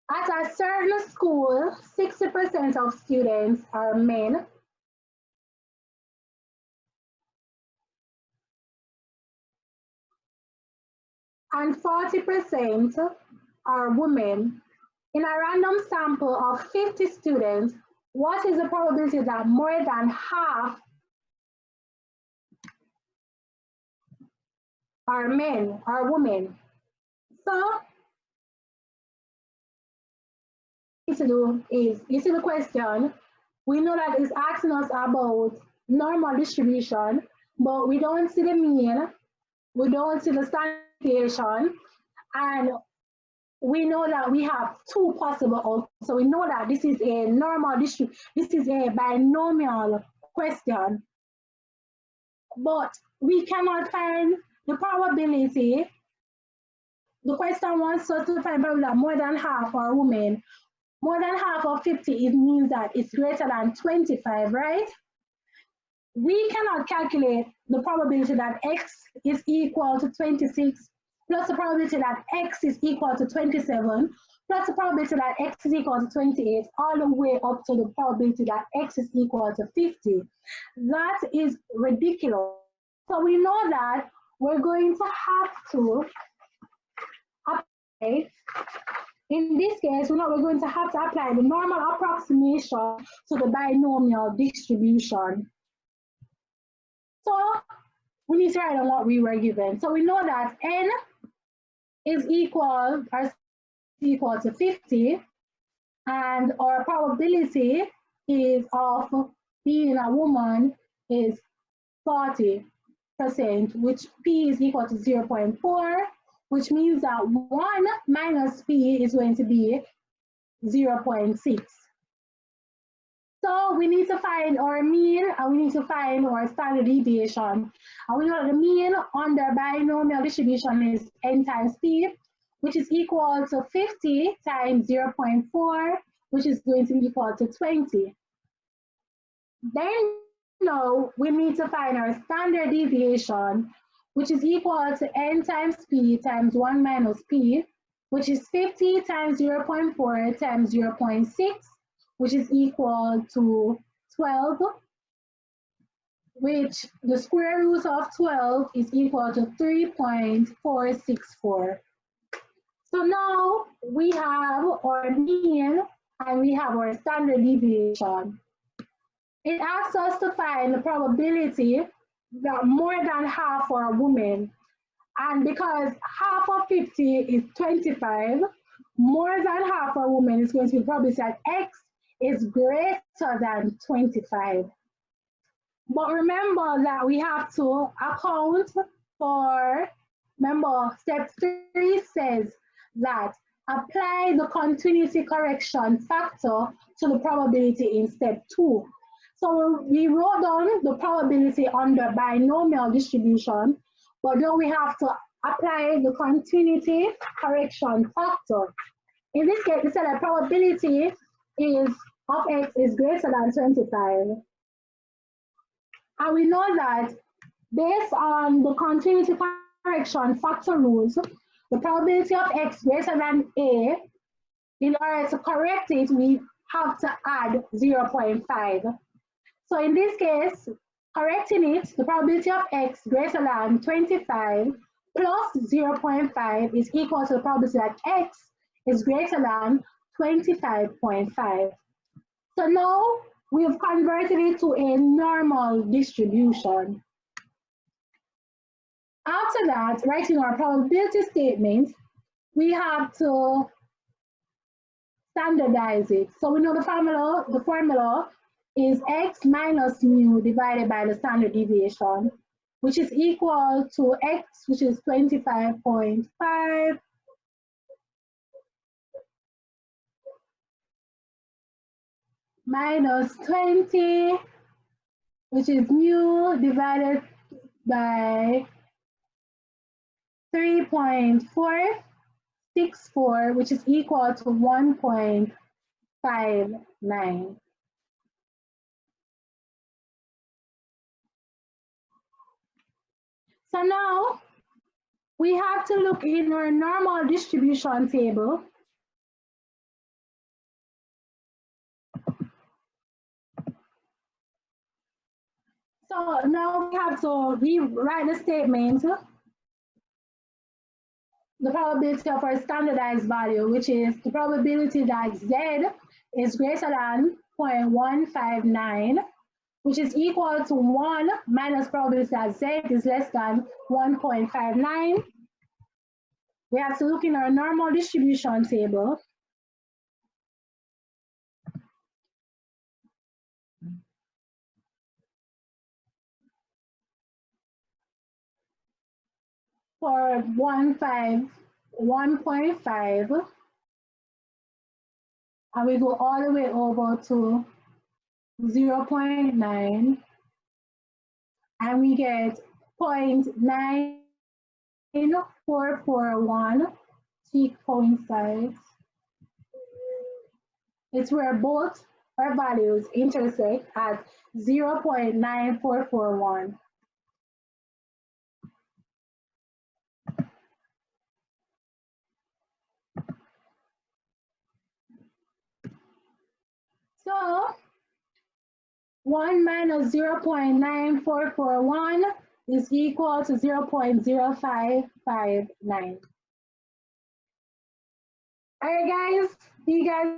At a certain school, 60% of students are men and 40% are women. In a random sample of 50 students, what is the probability that more than half are men or women? So, to do is, you see the question, we know that it's asking us about normal distribution, but we don't see the mean, we don't see the standard deviation, and we know that we have two possible outcomes. So we know that this is a normal distribution, this is a binomial question, but we cannot find the probability. The question wants us to find probably that more than half are women. More than half of 50, it means that it's greater than 25, right? We cannot calculate the probability that x is equal to 26 plus the probability that x is equal to 27 plus the probability that x is equal to 28 all the way up to the probability that x is equal to 50. That is ridiculous. So we know that we're going to have to apply, in this case, we know we're going to have to apply the normal approximation to the binomial distribution. So we need to write on what we were given. So we know that n is equal to 50, and our probability is of being a woman is 40%, which p is equal to 0.4, which means that 1 minus p is going to be 0.6. So we need to find our mean and we need to find our standard deviation. And we know that the mean under binomial distribution is n times p, which is equal to 50 times 0.4, which is going to be equal to 20. Then now we need to find our standard deviation, which is equal to n times p times 1 minus p, which is 50 times 0.4 times 0.6, which is equal to 12, which the square root of 12 is equal to 3.464. So now we have our mean and we have our standard deviation. It asks us to find the probability that more than half are women. And because half of 50 is 25, more than half are women is going to be the probability that x is greater than 25. But remember that we have to account for, remember, step 3 says that apply the continuity correction factor to the probability in step 2. So we wrote down the probability under binomial distribution, but then we have to apply the continuity correction factor. In this case, we said that probability is of x is greater than 25. And we know that based on the continuity correction factor rules, the probability of x greater than a, in order to correct it, we have to add 0.5. So in this case, correcting it, the probability of x greater than 25 plus 0.5 is equal to the probability that x is greater than 25.5. So now we've converted it to a normal distribution. After that, writing our probability statement, we have to standardize it. So we know the formula is x minus mu divided by the standard deviation, which is equal to x, which is 25.5, minus 20, which is mu divided by 3.464, which is equal to 1.59. So now we have to look in our normal distribution table So now we have to rewrite the statement, the probability of our standardized value, which is the probability that Z is greater than 0.159, which is equal to 1 minus probability that Z is less than 1.59. We have to look in our normal distribution table. For 1.5, and we go all the way over to 0.9, and we get 0.9441 T coincides. It's where both our values intersect at 0.9441. So 1 minus 0.9441 is equal to 0.0559. All right, guys, you guys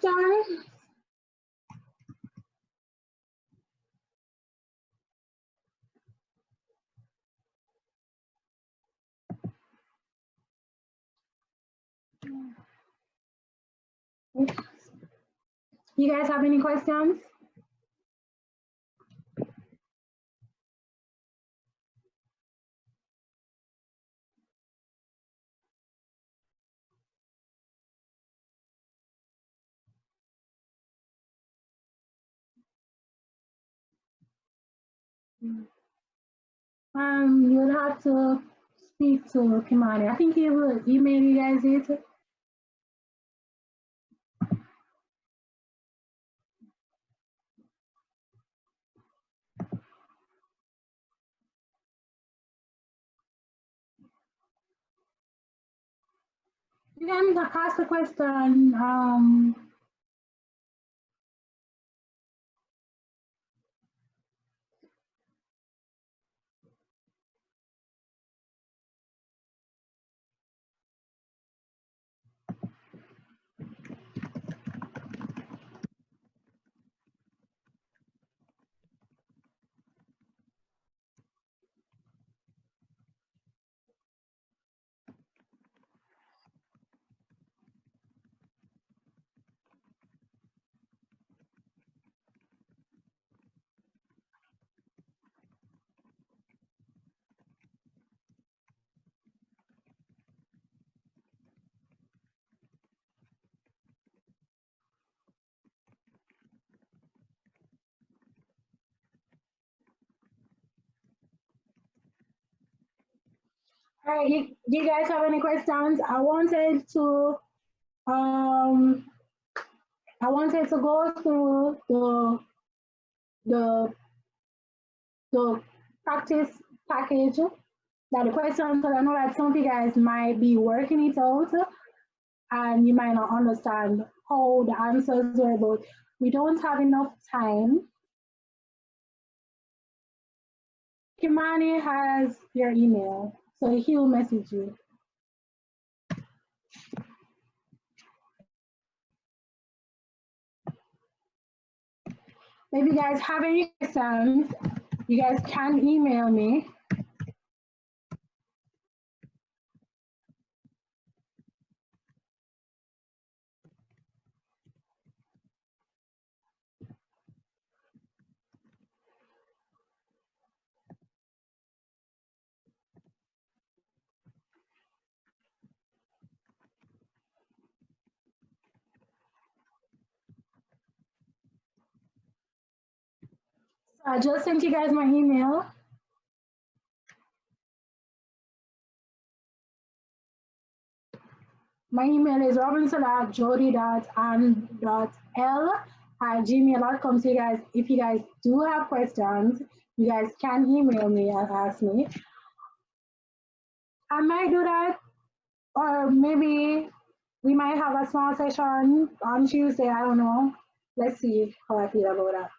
done? You guys have any questions? You'll have to speak to Kimani. I think he will email you guys it. You can ask the question. All right, you guys have any questions? I wanted to go through the practice package that the questions, because I know that some of you guys might be working it out and you might not understand how the answers were, but we don't have enough time. Kimani has your email, so he'll message you. If you guys have any questions, you guys can email me. So I just sent you guys my email. My email is robinson.jody.and.l@gmail.com. So you guys, if you guys do have questions, you guys can email me and ask me. I might do that, or maybe we might have a small session on Tuesday. I don't know. Let's see how I feel about that.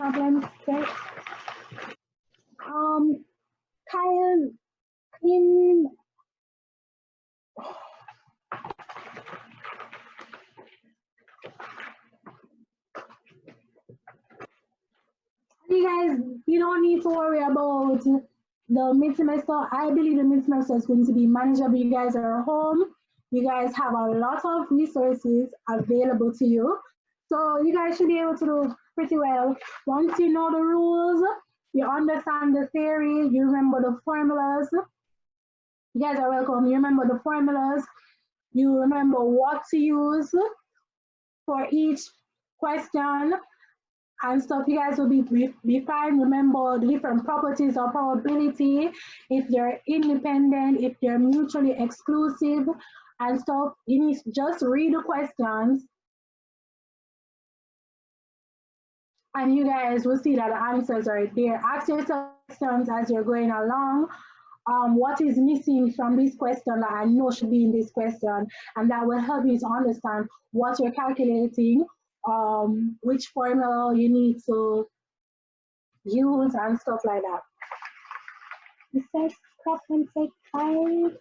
problem set. Kyle, in you guys, you don't need to worry about the mid semester. I believe the mid semester is going to be manageable. You guys are home. You guys have a lot of resources available to you. So you guys should be able to do pretty well. Once you know the rules, you understand the theory, you remember the formulas. You guys are welcome. You remember the formulas. You remember what to use for each question and stuff. You guys will be fine. Remember the different properties of probability, if they're independent, if they're mutually exclusive and stuff. You need to just read the questions and you guys will see that the answers are there. Ask yourself questions as you're going along. What is missing from this question that I know should be in this question, and that will help you to understand what you're calculating, which formula you need to use and stuff like that. It says compensate time.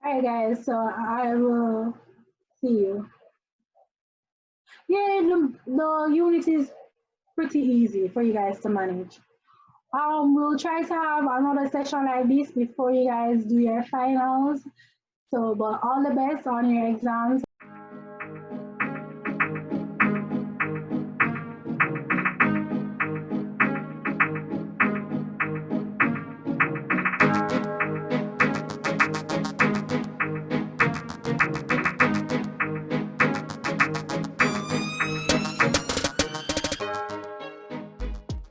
Alright guys, so I will see you. Yeah, the unit is pretty easy for you guys to manage. We'll try to have another session like this before you guys do your finals. So, but all the best on your exams.